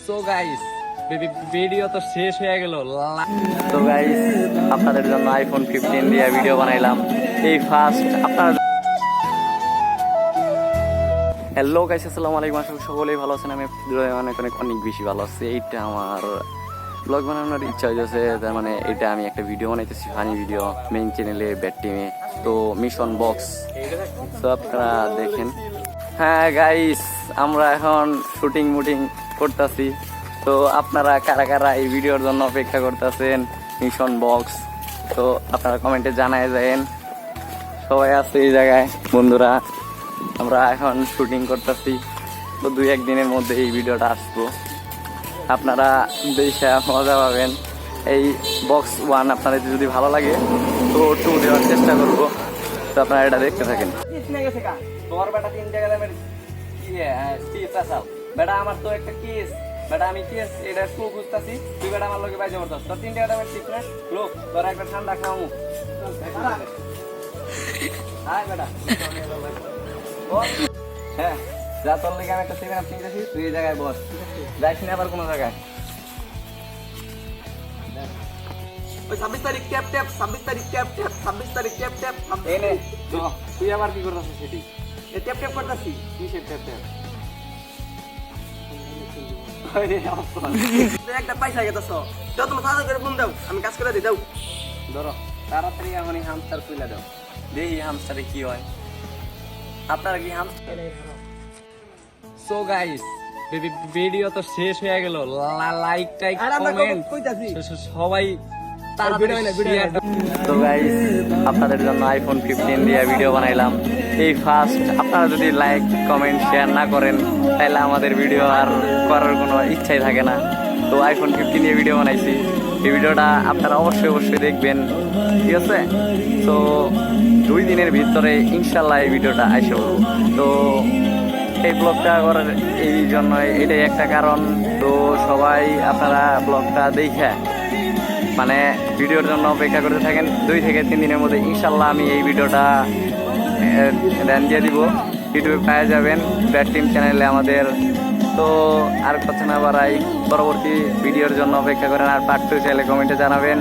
So guys video তো শেষ হয়ে গেল। তো গাইস আপনাদের জন্য আইফোন 15 দিয়ে ভিডিও বানাইলাম এই ফার্স্ট আপনারা। হ্যালো গাইস, আসসালামু আলাইকুম। আশা করি সকলেই ভালো আছেন। আমি অনেক অনেক অনেক বেশি ভালো আছি। এইটা আমার ব্লগ বানানোর ইচ্ছা হয়েছে, তার মানে এটা আমি একটা ভিডিও বানাইতেছি, ফানি ভিডিও, মেইন চ্যানেলে ব্যাট টিমে, তো মিশন বক্স, তো আপনারা দেখেন। হ্যাঁ গাইস, আমরা এখন শুটিং মুটিং করতেছি, তো আপনারা কারা কারা এই ভিডিওর জন্য অপেক্ষা করতেছেন মিশন বক্স, তো আপনারা কমেন্টে জানায় যাবেন। সবাই আছে এই জায়গায় বন্ধুরা, আমরা এখন শুটিং করতেছি, তো 2-1 দিনের মধ্যে এই ভিডিওটা আসবো, আপনারা দেখে মজা পাবেন। এই বক্স 1 আপনাদের যদি ভালো লাগে তো 2 দেওয়ার চেষ্টা করবো, তো আপনারা এটা দেখতে থাকেন। তোমার বেটা 3 টাকা দামের বেটা, আমার তো একটা কেস বেটা, আমি কেস এটা টু খুঁজতেছি, তুই বেটা আমার লোকে বাইজে পড়তাস, তোর 3 টাকা দামের ঠিক না লোক, তোর একটা ঠান্ডা খাওয়ামু। হাই বেটা, হ্যাঁ যা, তোর লেগে আমি একটা 7 আপ কিনতেছি, তুই এই জায়গায় বস, যাইস না আবার কোনো জায়গায়। 26 তারিখ ট্যাপ ট্যাপ, 26 তারিখ ট্যাপ ট্যাপ, 26 তারিখ ট্যাপ ট্যাপ। এনে তুই আবার কি করতেছিস সেটি? এই ট্যাপ ট্যাপ করতেছি। কিসের ট্যাপ ট্যাপ? একটা পয়সা গেতেছ, দাও তোমার সাথে করে ফোন দাও, আমি কাজ করে দিই, দাও। ধরো তাড়াতাড়ি এখনই হামস্টার খুলে দাও, দেখি হামস্টারে কি হয়। আপনারা কি হামস্টার? সো গাইস ভিডিও তো শেষ হয়ে গেল। লাইক টাইক কমেন্ট সবাই তো গাইস আপনাদের জন্য আইফোন 15 দিয়ে ভিডিও বানাইলাম এই ফার্স্ট। আপনারা যদি লাইক কমেন্ট শেয়ার না করেন তাহলে আমাদের ভিডিও আর করার কোনো ইচ্ছাই থাকে না। তো আইফোন 15 দিয়ে ভিডিও বানাইছি, এই ভিডিওটা আপনারা অবশ্যই অবশ্যই দেখবেন, ঠিক আছে? তো 2 দিনের ভিতরে ইনশাল্লাহ এই ভিডিওটা আসবে। তো এই ব্লগটা করার এই জন্যই, এটাই একটা কারণ। তো সবাই আপনারা ব্লগটা দেখে মানে ভিডিওর জন্য অপেক্ষা করতে থাকেন। 2 থেকে 3 দিনের মধ্যে ইনশাল্লাহ আমি এই ভিডিওটা দেন দিয়ে দিব, ইউটিউবে পেয়ে যাবেন ব্যাট টিম চ্যানেলে আমাদের। তো আর কথা না বাড়াই, পরবর্তী ভিডিওর জন্য অপেক্ষা করেন, আর পার্ট 2 চাইলে কমেন্টে জানাবেন।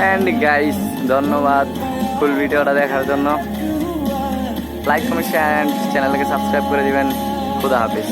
অ্যান্ড গাইস ধন্যবাদ ফুল ভিডিওটা দেখার জন্য। লাইক কমেন্ট শেয়ার অ্যান্ড চ্যানেলকে সাবস্ক্রাইব করে দিবেন। খুদা হাফেজ।